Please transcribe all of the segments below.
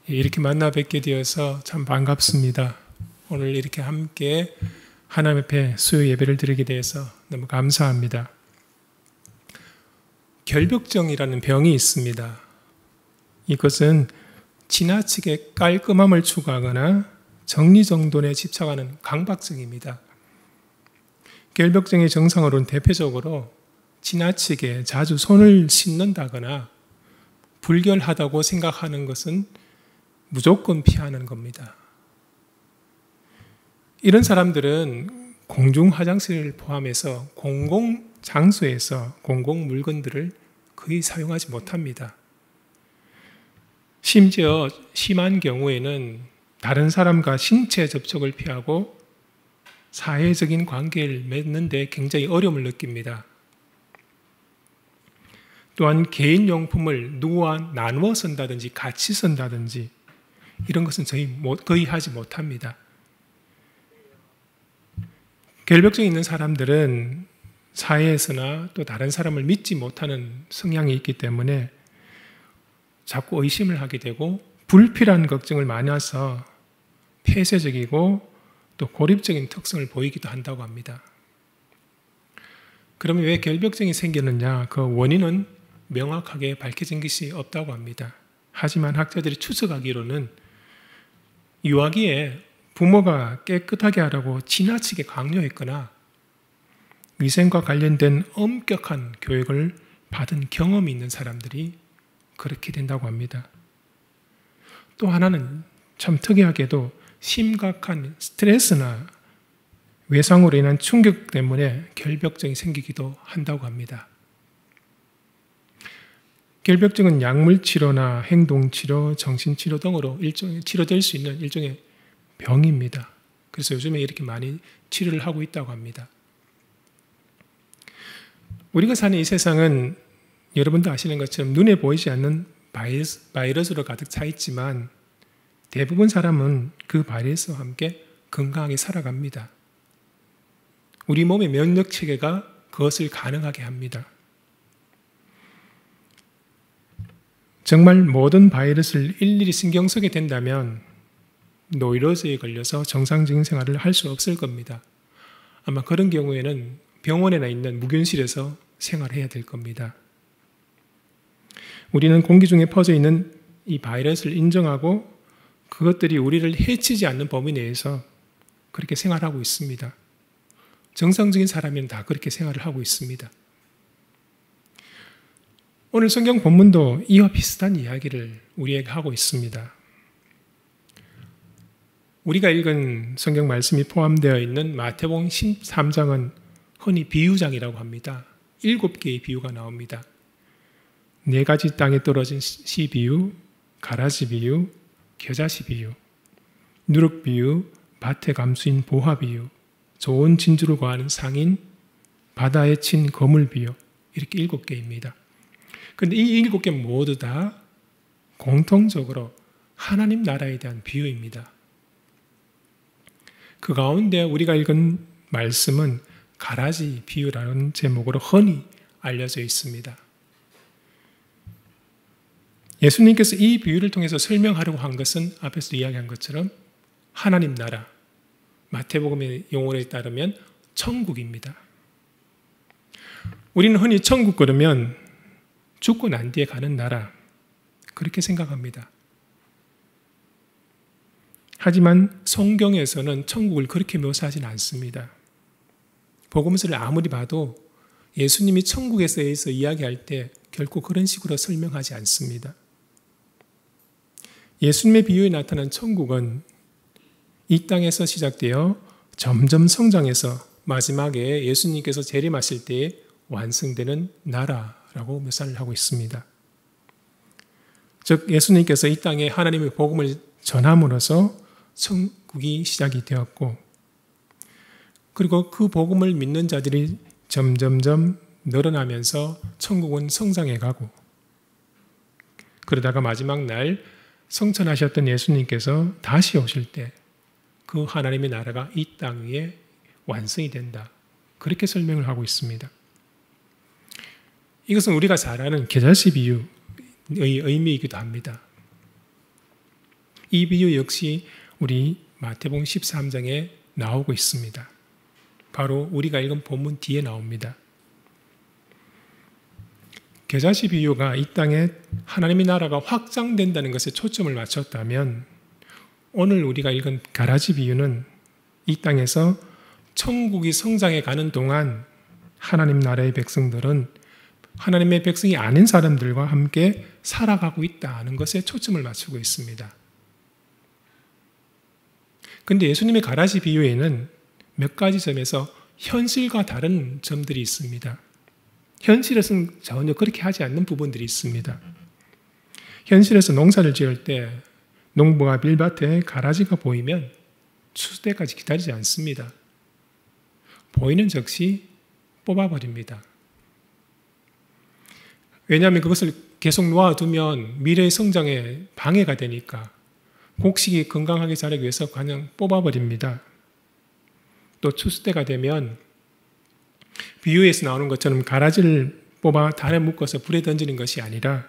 이렇게 만나 뵙게 되어서 참 반갑습니다. 오늘 이렇게 함께 하나님 앞에 수요 예배를 드리게 되어서 너무 감사합니다. 결벽증이라는 병이 있습니다. 이것은 지나치게 깔끔함을 추구하거나 정리정돈에 집착하는 강박증입니다. 결벽증의 증상으로는 대표적으로 지나치게 자주 손을 씻는다거나 불결하다고 생각하는 것은 무조건 피하는 겁니다. 이런 사람들은 공중 화장실을 포함해서 공공 장소에서 공공 물건들을 거의 사용하지 못합니다. 심지어 심한 경우에는 다른 사람과 신체 접촉을 피하고 사회적인 관계를 맺는 데 굉장히 어려움을 느낍니다. 또한 개인용품을 누구와 나누어 쓴다든지 같이 쓴다든지 이런 것은 거의 하지 못합니다. 결벽증이 있는 사람들은 사회에서나 또 다른 사람을 믿지 못하는 성향이 있기 때문에 자꾸 의심을 하게 되고 불필요한 걱정을 많이 해서 폐쇄적이고 또 고립적인 특성을 보이기도 한다고 합니다. 그러면 왜 결벽증이 생기느냐? 그 원인은 명확하게 밝혀진 것이 없다고 합니다. 하지만 학자들이 추측하기로는 유아기에 부모가 깨끗하게 하라고 지나치게 강요했거나 위생과 관련된 엄격한 교육을 받은 경험이 있는 사람들이 그렇게 된다고 합니다. 또 하나는 참 특이하게도 심각한 스트레스나 외상으로 인한 충격 때문에 결벽증이 생기기도 한다고 합니다. 결벽증은 약물치료나 행동치료, 정신치료 등으로 치료될 수 있는 일종의 병입니다. 그래서 요즘에 이렇게 많이 치료를 하고 있다고 합니다. 우리가 사는 이 세상은 여러분도 아시는 것처럼 눈에 보이지 않는 바이러스로 가득 차 있지만 대부분 사람은 그 바이러스와 함께 건강하게 살아갑니다. 우리 몸의 면역 체계가 그것을 가능하게 합니다. 정말 모든 바이러스를 일일이 신경 쓰게 된다면 노이로제에 걸려서 정상적인 생활을 할 수 없을 겁니다. 아마 그런 경우에는 병원에나 있는 무균실에서 생활해야 될 겁니다. 우리는 공기 중에 퍼져 있는 이 바이러스를 인정하고 그것들이 우리를 해치지 않는 범위 내에서 그렇게 생활하고 있습니다. 정상적인 사람이면 다 그렇게 생활을 하고 있습니다. 오늘 성경 본문도 이와 비슷한 이야기를 우리에게 하고 있습니다. 우리가 읽은 성경 말씀이 포함되어 있는 마태복음 13장은 흔히 비유장이라고 합니다. 7개의 비유가 나옵니다. 4가지 땅에 떨어진 씨 비유, 가라지 비유, 겨자씨 비유, 누룩 비유, 밭에 감수인 보화 비유, 좋은 진주를 구하는 상인, 바다에 친 거물 비유, 이렇게 7개입니다. 그런데 이 7개 모두 다 공통적으로 하나님 나라에 대한 비유입니다. 그 가운데 우리가 읽은 말씀은 가라지 비유라는 제목으로 흔히 알려져 있습니다. 예수님께서 이 비유를 통해서 설명하려고 한 것은 앞에서 이야기한 것처럼 하나님 나라, 마태복음의 용어에 따르면 천국입니다. 우리는 흔히 천국 그러면 죽고 난 뒤에 가는 나라, 그렇게 생각합니다. 하지만 성경에서는 천국을 그렇게 묘사하지는 않습니다. 복음서를 아무리 봐도 예수님이 천국에 대해서 이야기할 때 결코 그런 식으로 설명하지 않습니다. 예수님의 비유에 나타난 천국은 이 땅에서 시작되어 점점 성장해서 마지막에 예수님께서 재림하실 때에 완성되는 나라라고 묘사를 하고 있습니다. 즉 예수님께서 이 땅에 하나님의 복음을 전함으로써 천국이 시작이 되었고 그리고 그 복음을 믿는 자들이 점점점 늘어나면서 천국은 성장해가고 그러다가 마지막 날 성천하셨던 예수님께서 다시 오실 때 그 하나님의 나라가 이 땅 위에 완성이 된다. 그렇게 설명을 하고 있습니다. 이것은 우리가 잘 아는 겨자씨 비유의 의미이기도 합니다. 이 비유 역시 우리 마태복음 13장에 나오고 있습니다. 바로 우리가 읽은 본문 뒤에 나옵니다. 겨자씨 비유가 이 땅에 하나님의 나라가 확장된다는 것에 초점을 맞췄다면 오늘 우리가 읽은 가라지 비유는 이 땅에서 천국이 성장해 가는 동안 하나님 나라의 백성들은 하나님의 백성이 아닌 사람들과 함께 살아가고 있다는 것에 초점을 맞추고 있습니다. 그런데 예수님의 가라지 비유에는 몇 가지 점에서 현실과 다른 점들이 있습니다. 현실에서는 전혀 그렇게 하지 않는 부분들이 있습니다. 현실에서 농사를 지을 때 농부가 밀밭에 가라지가 보이면 추수 때까지 기다리지 않습니다. 보이는 즉시 뽑아버립니다. 왜냐하면 그것을 계속 놓아두면 미래의 성장에 방해가 되니까 곡식이 건강하게 자라기 위해서 그냥 뽑아버립니다. 또 추수 때가 되면 비유에서 나오는 것처럼 가라지를 뽑아 단에 묶어서 불에 던지는 것이 아니라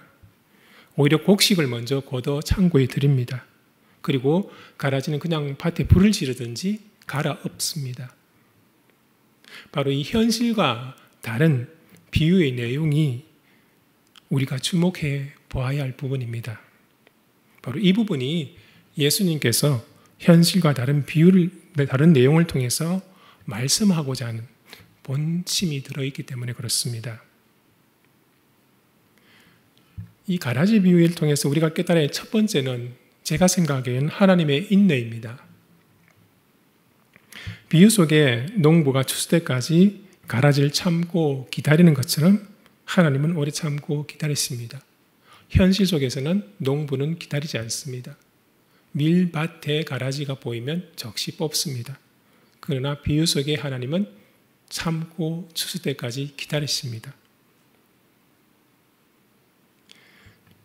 오히려 곡식을 먼저 걷어 창고에 들입니다. 그리고 가라지는 그냥 밭에 불을 지르든지 갈아엎습니다. 바로 이 현실과 다른 비유의 내용이 우리가 주목해 보아야 할 부분입니다. 바로 이 부분이 예수님께서 현실과 다른 다른 내용을 통해서 말씀하고자 하는 본심이 들어있기 때문에 그렇습니다. 이 가라지 비유를 통해서 우리가 깨달아야 할 첫 번째는 제가 생각하기에는 하나님의 인내입니다. 비유 속에 농부가 추수 때까지 가라지를 참고 기다리는 것처럼 하나님은 오래 참고 기다리십니다. 현실 속에서는 농부는 기다리지 않습니다. 밀밭에 가라지가 보이면 즉시 뽑습니다. 그러나 비유 속에 하나님은 참고 추수 때까지 기다리십니다.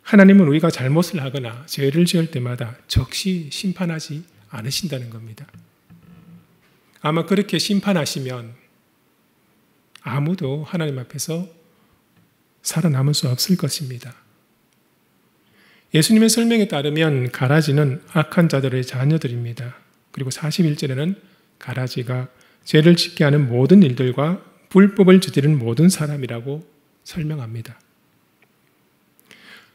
하나님은 우리가 잘못을 하거나 죄를 지을 때마다 즉시 심판하지 않으신다는 겁니다. 아마 그렇게 심판하시면 아무도 하나님 앞에서 살아남을 수 없을 것입니다. 예수님의 설명에 따르면 가라지는 악한 자들의 자녀들입니다. 그리고 41절에는 가라지가 죄를 짓게 하는 모든 일들과 불법을 저지르는 모든 사람이라고 설명합니다.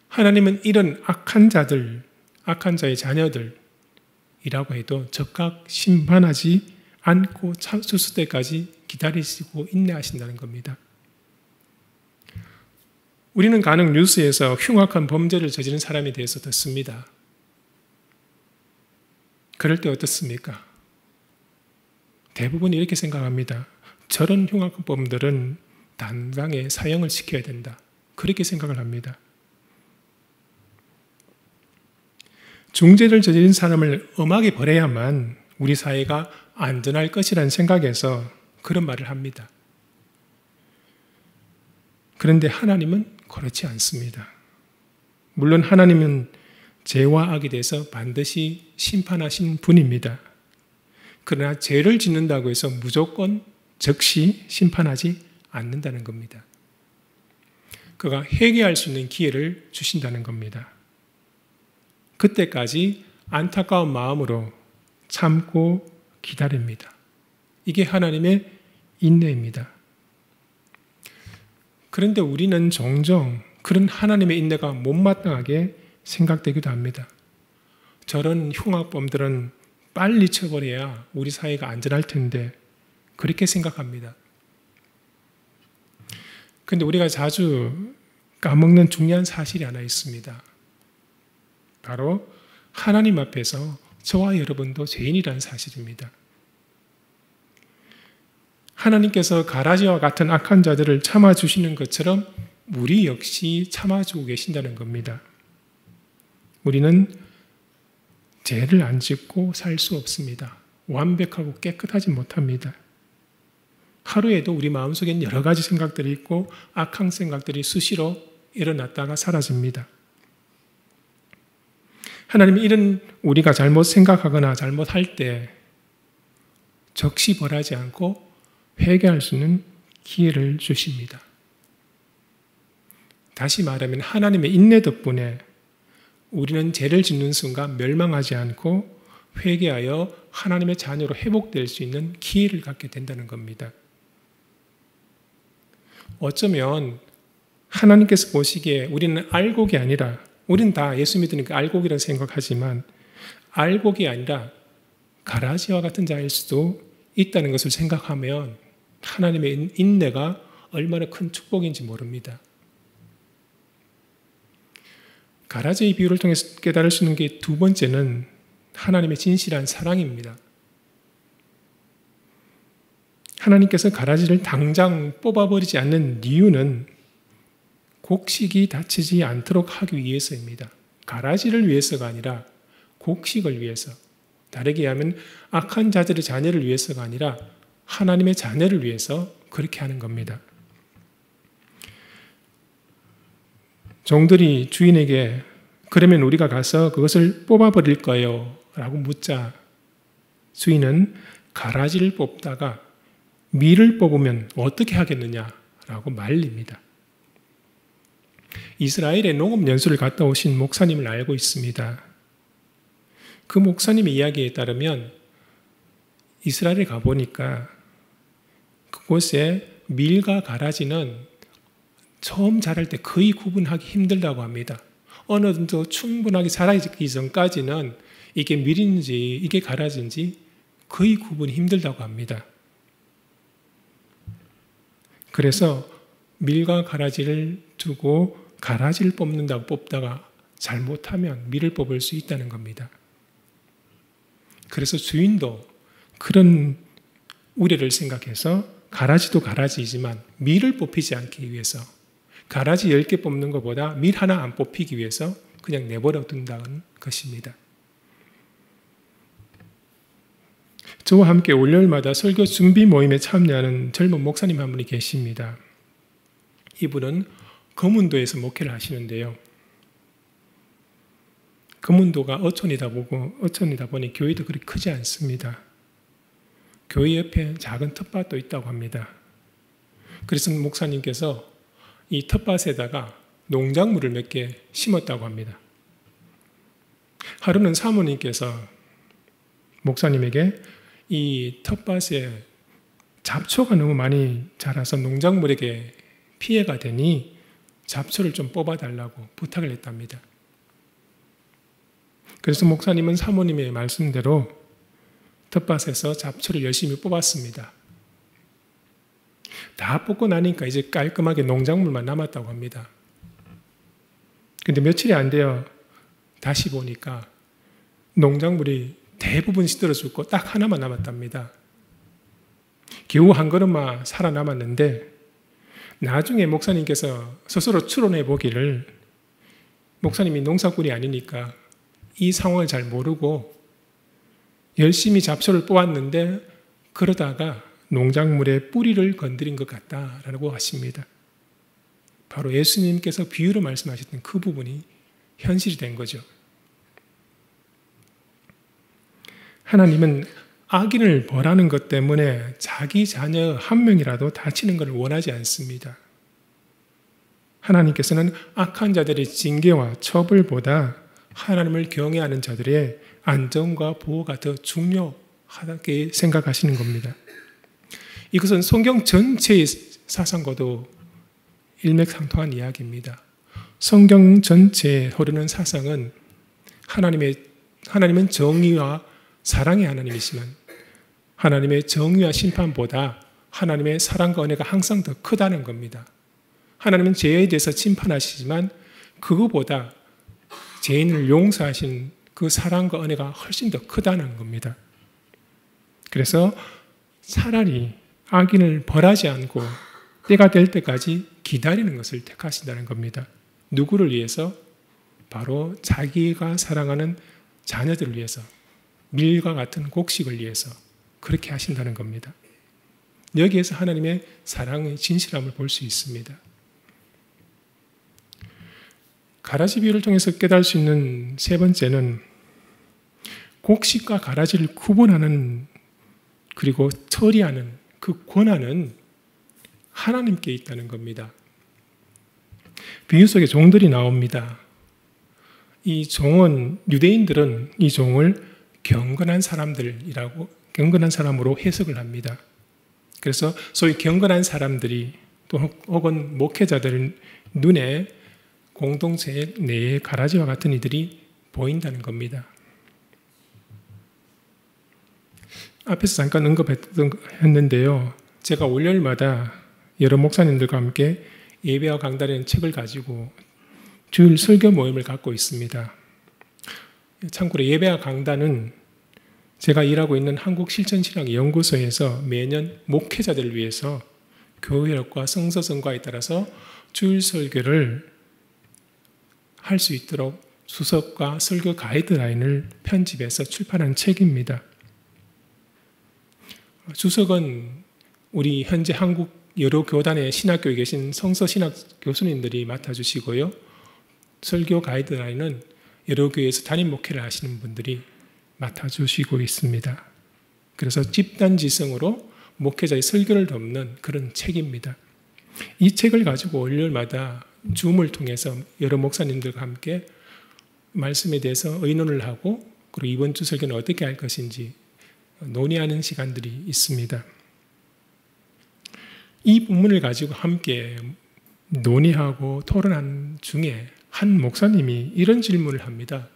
하나님은 이런 악한 자들, 악한 자의 자녀들이라고 해도 즉각 심판하지 않고 추수 때까지 기다리시고 인내하신다는 겁니다. 우리는 간혹 뉴스에서 흉악한 범죄를 저지른 사람에 대해서 듣습니다. 그럴 때 어떻습니까? 대부분 이렇게 생각합니다. 저런 흉악한 범들은 당장에 사형을 시켜야 된다. 그렇게 생각을 합니다. 중죄를 저지른 사람을 엄하게 벌해야만 우리 사회가 안전할 것이라는 생각에서 그런 말을 합니다. 그런데 하나님은 그렇지 않습니다. 물론 하나님은 죄와 악에 대해서 반드시 심판하신 분입니다. 그러나 죄를 짓는다고 해서 무조건 즉시 심판하지 않는다는 겁니다. 그가 회개할 수 있는 기회를 주신다는 겁니다. 그때까지 안타까운 마음으로 참고 기다립니다. 이게 하나님의 인내입니다. 그런데 우리는 종종 그런 하나님의 인내가 못마땅하게 생각되기도 합니다. 저런 흉악범들은 빨리 처벌해야 우리 사회가 안전할 텐데 그렇게 생각합니다. 그런데 우리가 자주 까먹는 중요한 사실이 하나 있습니다. 바로 하나님 앞에서 저와 여러분도 죄인이라는 사실입니다. 하나님께서 가라지와 같은 악한 자들을 참아주시는 것처럼 우리 역시 참아주고 계신다는 겁니다. 우리는 죄를 안 짓고 살 수 없습니다. 완벽하고 깨끗하지 못합니다. 하루에도 우리 마음속엔 여러 가지 생각들이 있고 악한 생각들이 수시로 일어났다가 사라집니다. 하나님은 이런 우리가 잘못 생각하거나 잘못할 때 적시 벌하지 않고 회개할 수 있는 기회를 주십니다. 다시 말하면 하나님의 인내 덕분에 우리는 죄를 짓는 순간 멸망하지 않고 회개하여 하나님의 자녀로 회복될 수 있는 기회를 갖게 된다는 겁니다. 어쩌면 하나님께서 보시기에 우리는 알곡이 아니라, 우리는 다 예수 믿으니까 알곡이라고 생각하지만 알곡이 아니라 가라지와 같은 자일 수도 있다는 것을 생각하면 하나님의 인내가 얼마나 큰 축복인지 모릅니다. 가라지의 비유를 통해서 깨달을 수 있는 게 두 번째는 하나님의 진실한 사랑입니다. 하나님께서 가라지를 당장 뽑아버리지 않는 이유는 곡식이 다치지 않도록 하기 위해서입니다. 가라지를 위해서가 아니라 곡식을 위해서, 다르게 하면 악한 자들의 자녀를 위해서가 아니라 하나님의 자녀를 위해서 그렇게 하는 겁니다. 종들이 주인에게 그러면 우리가 가서 그것을 뽑아버릴 거예요 라고 묻자 주인은 가라지를 뽑다가 밀을 뽑으면 어떻게 하겠느냐라고 말립니다. 이스라엘의 농업연수를 갔다 오신 목사님을 알고 있습니다. 그 목사님의 이야기에 따르면 이스라엘에 가보니까 그곳에 밀과 가라지는 처음 자랄 때 거의 구분하기 힘들다고 합니다. 어느 정도 충분하게 자라기 전까지는 이게 밀인지 이게 가라지인지 거의 구분이 힘들다고 합니다. 그래서 밀과 가라지를 두고 가라지를 뽑는다고 뽑다가 잘못하면 밀을 뽑을 수 있다는 겁니다. 그래서 주인도 그런 우려를 생각해서 가라지도 가라지이지만 밀을 뽑히지 않기 위해서, 가라지 10개 뽑는 것보다 밀 하나 안 뽑히기 위해서 그냥 내버려 둔다는 것입니다. 저와 함께 월요일마다 설교 준비 모임에 참여하는 젊은 목사님 한 분이 계십니다. 이분은 거문도에서 목회를 하시는데요. 거문도가 어촌이다 보니 교회도 그렇게 크지 않습니다. 교회 옆에 작은 텃밭도 있다고 합니다. 그래서 목사님께서 이 텃밭에다가 농작물을 몇 개 심었다고 합니다. 하루는 사모님께서 목사님에게 이 텃밭에 잡초가 너무 많이 자라서 농작물에게 피해가 되니 잡초를 좀 뽑아달라고 부탁을 했답니다. 그래서 목사님은 사모님의 말씀대로 텃밭에서 잡초를 열심히 뽑았습니다. 다 뽑고 나니까 이제 깔끔하게 농작물만 남았다고 합니다. 근데 며칠이 안 돼요. 다시 보니까 농작물이 대부분 시들어 죽고 딱 하나만 남았답니다. 겨우 한 걸음만 살아남았는데 나중에 목사님께서 스스로 추론해 보기를 목사님이 농사꾼이 아니니까 이 상황을 잘 모르고 열심히 잡초를 뽑았는데 그러다가 농작물의 뿌리를 건드린 것 같다라고 하십니다. 바로 예수님께서 비유로 말씀하셨던 그 부분이 현실이 된 거죠. 하나님은 악인을 벌하는 것 때문에 자기 자녀 한 명이라도 다치는 것을 원하지 않습니다. 하나님께서는 악한 자들의 징계와 처벌보다 하나님을 경외하는 자들의 안전과 보호가 더 중요하게 생각하시는 겁니다. 이것은 성경 전체의 사상과도 일맥상통한 이야기입니다. 성경 전체에 흐르는 사상은 하나님은 정의와 사랑의 하나님이지만 하나님의 정의와 심판보다 하나님의 사랑과 은혜가 항상 더 크다는 겁니다. 하나님은 죄에 대해서 심판하시지만 그거보다 죄인을 용서하신 그 사랑과 은혜가 훨씬 더 크다는 겁니다. 그래서 차라리 악인을 벌하지 않고 때가 될 때까지 기다리는 것을 택하신다는 겁니다. 누구를 위해서? 바로 자기가 사랑하는 자녀들을 위해서, 밀과 같은 곡식을 위해서 그렇게 하신다는 겁니다. 여기에서 하나님의 사랑의 진실함을 볼 수 있습니다. 가라지 비유를 통해서 깨달을 수 있는 세 번째는 곡식과 가라지를 구분하는 그리고 처리하는 그 권한은 하나님께 있다는 겁니다. 비유 속에 종들이 나옵니다. 이 종은 유대인들은 이 종을 경건한 사람으로 해석을 합니다. 그래서 소위 경건한 사람들이 또 혹은 목회자들 눈에 공동체 내에 가라지와 같은 이들이 보인다는 겁니다. 앞에서 잠깐 언급했는데요. 제가 월요일마다 여러 목사님들과 함께 예배와 강단이라는 책을 가지고 주일 설교 모임을 갖고 있습니다. 참고로 예배와 강단은 제가 일하고 있는 한국실천신학연구소에서 매년 목회자들을 위해서 교회력과 성서성과에 따라서 주일 설교를 할 수 있도록 수석과 설교 가이드라인을 편집해서 출판한 책입니다. 주석은 우리 현재 한국 여러 교단의 신학교에 계신 성서신학 교수님들이 맡아주시고요. 설교 가이드라인은 여러 교회에서 담임 목회를 하시는 분들이 맡아주시고 있습니다. 그래서 집단지성으로 목회자의 설교를 돕는 그런 책입니다. 이 책을 가지고 월요일마다 줌을 통해서 여러 목사님들과 함께 말씀에 대해서 의논을 하고 그리고 이번 주 설교는 어떻게 할 것인지 논의하는 시간들이 있습니다. 이 본문을 가지고 함께 논의하고 토론한 중에 한 목사님이 이런 질문을 합니다.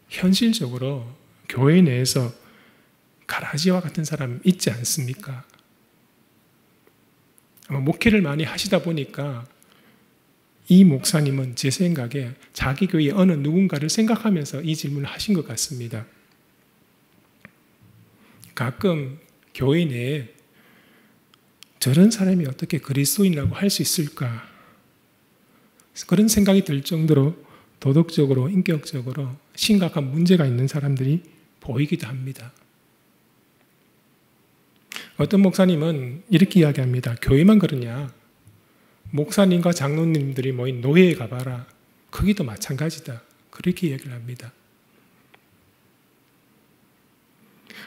현실적으로 교회 내에서 가라지와 같은 사람 있지 않습니까? 아마 목회를 많이 하시다 보니까 이 목사님은 제 생각에 자기 교회의 어느 누군가를 생각하면서 이 질문을 하신 것 같습니다. 가끔 교회 내에 저런 사람이 어떻게 그리스도인이라고 할 수 있을까? 그런 생각이 들 정도로 도덕적으로, 인격적으로 심각한 문제가 있는 사람들이 보이기도 합니다. 어떤 목사님은 이렇게 이야기합니다. 교회만 그러냐? 목사님과 장로님들이 모인 노예에 가봐라. 거기도 마찬가지다. 그렇게 이야기를 합니다.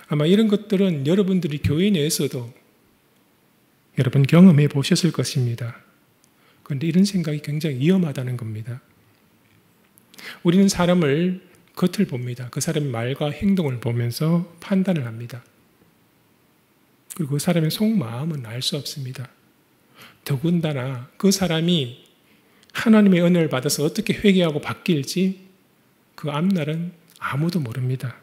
아마 이런 것들은 여러분들이 교회 내에서도 여러 번 경험해 보셨을 것입니다. 그런데 이런 생각이 굉장히 위험하다는 겁니다. 우리는 사람을 겉을 봅니다. 그 사람의 말과 행동을 보면서 판단을 합니다. 그리고 그 사람의 속마음은 알 수 없습니다. 더군다나 그 사람이 하나님의 은혜를 받아서 어떻게 회개하고 바뀔지 그 앞날은 아무도 모릅니다.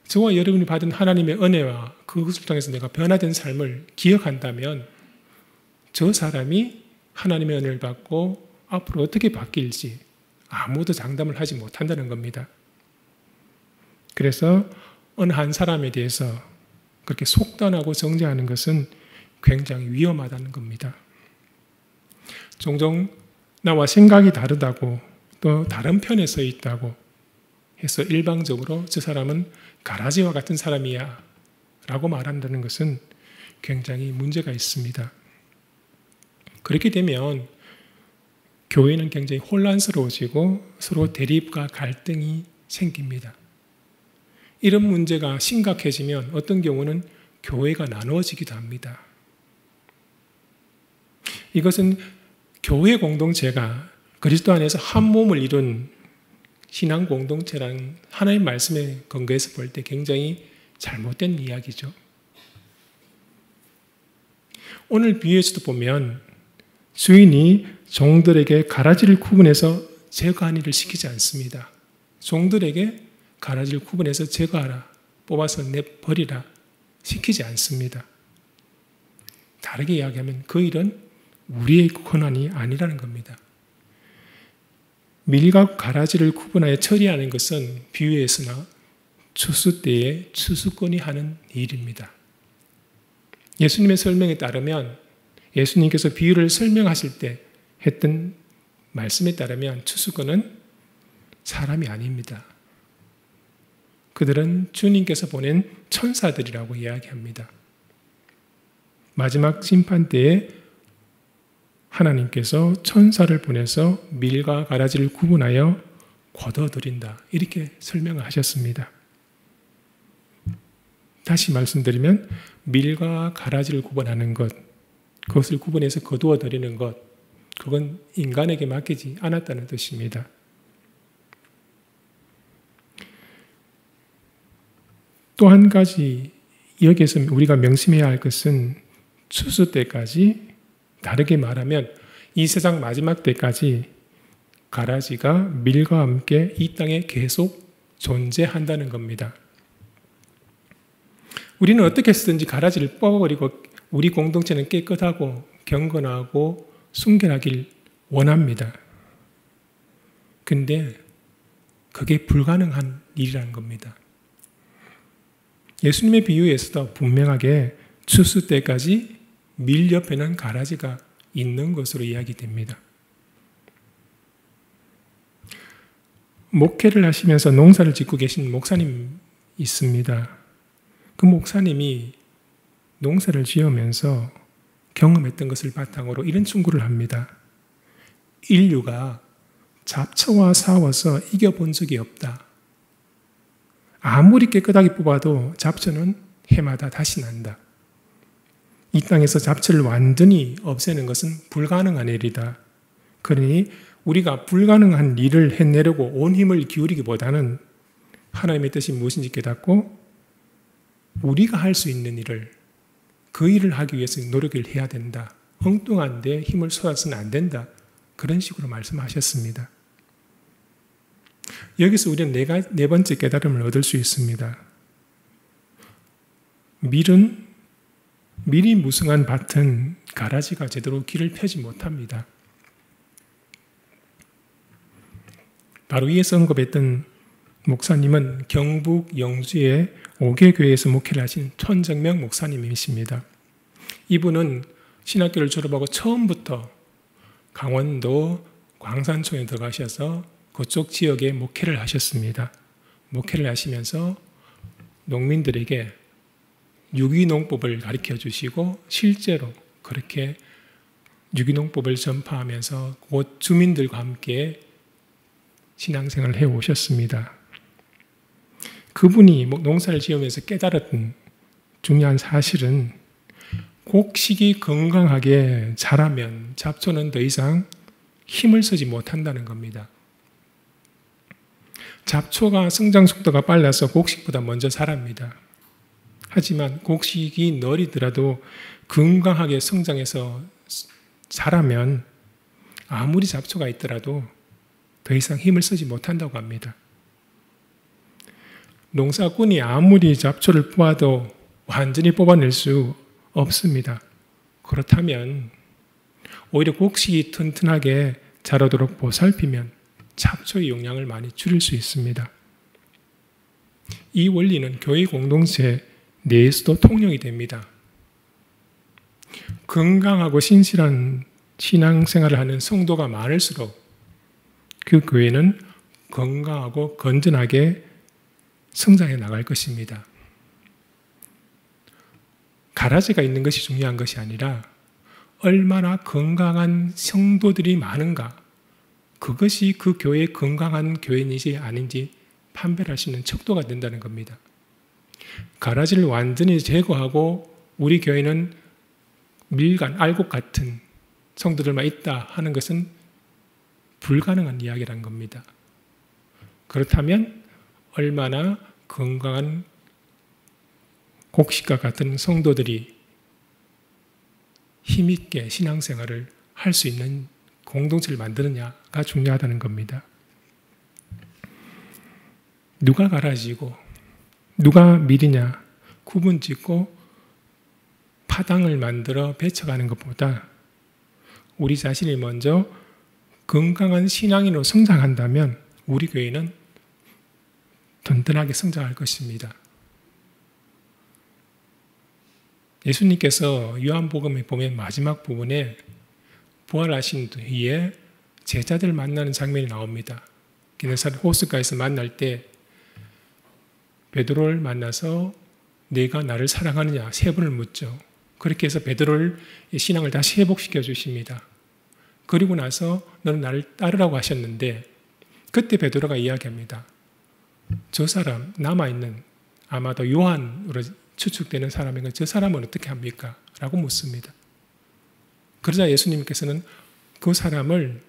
저와 여러분이 받은 하나님의 은혜와 그것을 통해서 내가 변화된 삶을 기억한다면 저 사람이 하나님의 은혜를 받고 앞으로 어떻게 바뀔지 아무도 장담을 하지 못한다는 겁니다. 그래서 어느 한 사람에 대해서 그렇게 속단하고 정죄하는 것은 굉장히 위험하다는 겁니다. 종종 나와 생각이 다르다고 또 다른 편에 서 있다고 해서 일방적으로 저 사람은 가라지와 같은 사람이야 라고 말한다는 것은 굉장히 문제가 있습니다. 그렇게 되면 교회는 굉장히 혼란스러워지고 서로 대립과 갈등이 생깁니다. 이런 문제가 심각해지면 어떤 경우는 교회가 나누어지기도 합니다. 이것은 교회 공동체가 그리스도 안에서 한 몸을 이룬 신앙 공동체라는 하나님의 말씀에 근거해서 볼 때 굉장히 잘못된 이야기죠. 오늘 비유에서도 보면 주인이 종들에게 가라지를 구분해서 제거한 일을 시키지 않습니다. 종들에게 가라지를 구분해서 제거하라, 뽑아서 내버리라 시키지 않습니다. 다르게 이야기하면 그 일은 우리의 권한이 아니라는 겁니다. 밀과 가라지를 구분하여 처리하는 것은 비유에서나 추수 때에 추수꾼이 하는 일입니다. 예수님의 설명에 따르면 예수님께서 비유를 설명하실 때 했던 말씀에 따르면 추수꾼은 사람이 아닙니다. 그들은 주님께서 보낸 천사들이라고 이야기합니다. 마지막 심판 때에 하나님께서 천사를 보내서 밀과 가라지를 구분하여 거둬들인다. 이렇게 설명을 하셨습니다. 다시 말씀드리면 밀과 가라지를 구분하는 것, 그것을 구분해서 거두어 드리는 것, 그건 인간에게 맡기지 않았다는 뜻입니다. 또 한 가지 여기에서 우리가 명심해야 할 것은 추수 때까지, 다르게 말하면 이 세상 마지막 때까지 가라지가 밀과 함께 이 땅에 계속 존재한다는 겁니다. 우리는 어떻게 해서든지 가라지를 뽑아버리고 우리 공동체는 깨끗하고 경건하고 순결하길 원합니다. 근데 그게 불가능한 일이라는 겁니다. 예수님의 비유에서도 분명하게 추수 때까지 밀 옆에는 가라지가 있는 것으로 이야기됩니다. 목회를 하시면서 농사를 짓고 계신 목사님 있습니다. 그 목사님이 농사를 지으면서 경험했던 것을 바탕으로 이런 충고를 합니다. 인류가 잡초와 싸워서 이겨본 적이 없다. 아무리 깨끗하게 뽑아도 잡초는 해마다 다시 난다. 이 땅에서 잡초를 완전히 없애는 것은 불가능한 일이다. 그러니 우리가 불가능한 일을 해내려고 온 힘을 기울이기보다는 하나님의 뜻이 무엇인지 깨닫고 우리가 할 수 있는 일을, 그 일을 하기 위해서 노력을 해야 된다. 엉뚱한 데 힘을 쏟아서는 안 된다. 그런 식으로 말씀하셨습니다. 여기서 우리는 네 번째 깨달음을 얻을 수 있습니다. 밀이 무성한 밭은 가라지가 제대로 길을 펴지 못합니다. 바로 위에서 언급했던 목사님은 경북 영주의 5개 교회에서 목회를 하신 천정명 목사님이십니다. 이분은 신학교를 졸업하고 처음부터 강원도 광산촌에 들어가셔서 그쪽 지역에 목회를 하셨습니다. 목회를 하시면서 농민들에게 유기농법을 가르쳐 주시고 실제로 그렇게 유기농법을 전파하면서 곧 주민들과 함께 신앙생활을 해오셨습니다. 그분이 농사를 지으면서 깨달았던 중요한 사실은 곡식이 건강하게 자라면 잡초는 더 이상 힘을 쓰지 못한다는 겁니다. 잡초가 성장 속도가 빨라서 곡식보다 먼저 자랍니다. 하지만 곡식이 느리더라도 건강하게 성장해서 자라면 아무리 잡초가 있더라도 더 이상 힘을 쓰지 못한다고 합니다. 농사꾼이 아무리 잡초를 뽑아도 완전히 뽑아낼 수 없습니다. 그렇다면 오히려 곡식이 튼튼하게 자라도록 보살피면 잡초의 용량을 많이 줄일 수 있습니다. 이 원리는 교회 공동체 내에서도 통용이 됩니다. 건강하고 신실한 신앙생활을 하는 성도가 많을수록 그 교회는 건강하고 건전하게 성장해 나갈 것입니다. 가라지가 있는 것이 중요한 것이 아니라 얼마나 건강한 성도들이 많은가, 그것이 그 교회의 건강한 교회인지 아닌지 판별할 수 있는 척도가 된다는 겁니다. 가라지를 완전히 제거하고 우리 교회는 밀간, 알곡 같은 성도들만 있다 하는 것은 불가능한 이야기라는 겁니다. 그렇다면 얼마나 건강한 곡식과 같은 성도들이 힘있게 신앙생활을 할 수 있는 공동체를 만드느냐가 중요하다는 겁니다. 누가 가라지고 누가 밀이냐 구분짓고 파당을 만들어 배쳐가는 것보다 우리 자신이 먼저 건강한 신앙인으로 성장한다면 우리 교회는 든든하게 성장할 것입니다. 예수님께서 요한복음에 보면 마지막 부분에 부활하신 뒤에 제자들 만나는 장면이 나옵니다. 게네사렛 호숫가에서 만날 때 베드로를 만나서 네가 나를 사랑하느냐 3번을 묻죠. 그렇게 해서 베드로를 신앙을 다시 회복시켜 주십니다. 그리고 나서 너는 나를 따르라고 하셨는데 그때 베드로가 이야기합니다. 저 사람 남아있는 아마도 요한으로 추측되는 사람인가 저 사람은 어떻게 합니까? 라고 묻습니다. 그러자 예수님께서는 그 사람을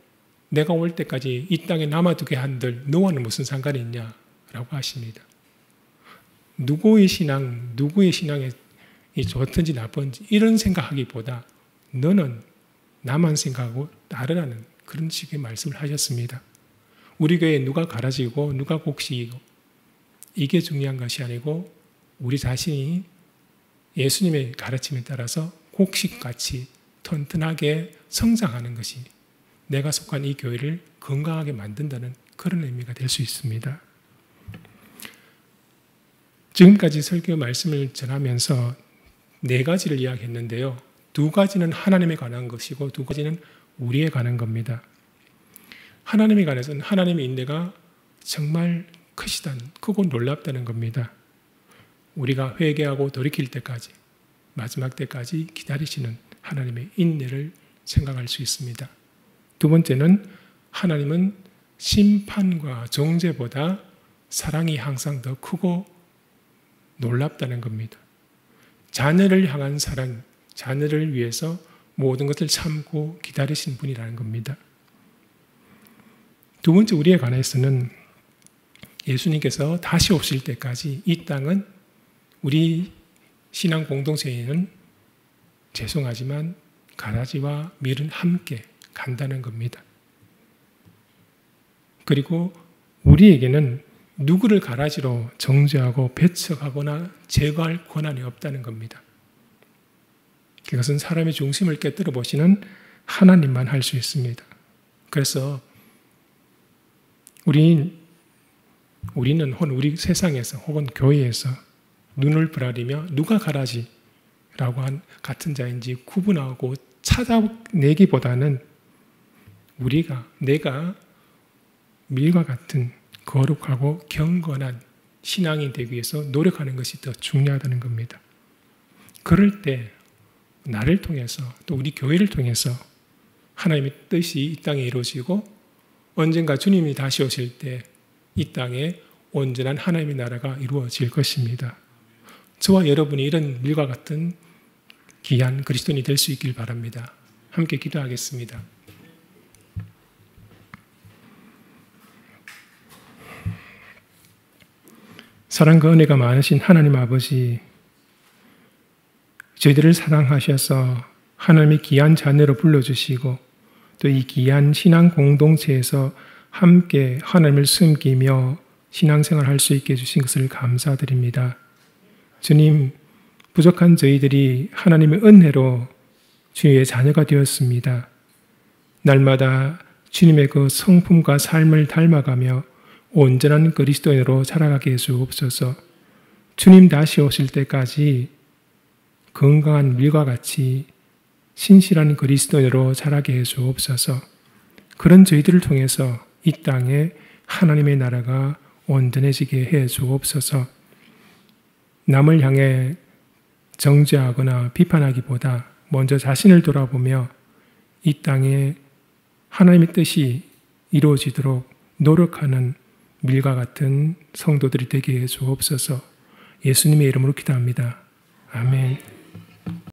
내가 올 때까지 이 땅에 남아두게 한들 너와는 무슨 상관이 있냐라고 하십니다. 누구의 신앙이 좋든지 나쁜지 이런 생각하기보다 너는 나만 생각하고 따르라는 그런 식의 말씀을 하셨습니다. 우리 교회에 누가 가라지고 누가 곡식이고 이게 중요한 것이 아니고 우리 자신이 예수님의 가르침에 따라서 곡식같이 튼튼하게 성장하는 것이 내가 속한 이 교회를 건강하게 만든다는 그런 의미가 될 수 있습니다. 지금까지 설교 말씀을 전하면서 4가지를 이야기했는데요. 2가지는 하나님에 관한 것이고 2가지는 우리에 관한 겁니다. 하나님에 관해서는 하나님의 인내가 정말 크고 놀랍다는 겁니다. 우리가 회개하고 돌이킬 때까지, 마지막 때까지 기다리시는 하나님의 인내를 생각할 수 있습니다. 2번째는 하나님은 심판과 정죄보다 사랑이 항상 더 크고 놀랍다는 겁니다. 자녀를 향한 사랑, 자녀를 위해서 모든 것을 참고 기다리신 분이라는 겁니다. 2번째 우리에 관해서는 예수님께서 다시 오실 때까지 이 땅은 우리 신앙 공동체에는 죄송하지만 가라지와 밀은 함께 간다는 겁니다. 그리고 우리에게는 누구를 가라지로 정죄하고 배척하거나 제거할 권한이 없다는 겁니다. 그것은 사람의 중심을 깨뜨려 보시는 하나님만 할 수 있습니다. 그래서 우리는 우리 세상에서 혹은 교회에서 눈을 부라리며 누가 가라지라고 한 같은 자인지 구분하고 찾아내기보다는 내가 밀과 같은 거룩하고 경건한 신앙이 되기 위해서 노력하는 것이 더 중요하다는 겁니다. 그럴 때 나를 통해서 또 우리 교회를 통해서 하나님의 뜻이 이 땅에 이루어지고 언젠가 주님이 다시 오실 때 이 땅에 온전한 하나님의 나라가 이루어질 것입니다. 저와 여러분이 이런 밀과 같은 귀한 그리스도인이 될 수 있길 바랍니다. 함께 기도하겠습니다. 사랑과 은혜가 많으신 하나님 아버지, 저희들을 사랑하셔서 하나님의 귀한 자녀로 불러주시고 또 이 귀한 신앙 공동체에서 함께 하나님을 섬기며 신앙생활을 할 수 있게 해주신 것을 감사드립니다. 주님, 부족한 저희들이 하나님의 은혜로 주의 자녀가 되었습니다. 날마다 주님의 그 성품과 삶을 닮아가며 온전한 그리스도인으로 자라가게 해주옵소서. 주님 다시 오실 때까지 건강한 밀과 같이 신실한 그리스도인으로 자라게 해주옵소서. 그런 저희들을 통해서 이 땅에 하나님의 나라가 온전해지게 해주옵소서. 남을 향해 정죄하거나 비판하기보다 먼저 자신을 돌아보며 이 땅에 하나님의 뜻이 이루어지도록 노력하는 밀과 같은 성도들이 되게 해주옵소서. 예수님의 이름으로 기도합니다. 아멘.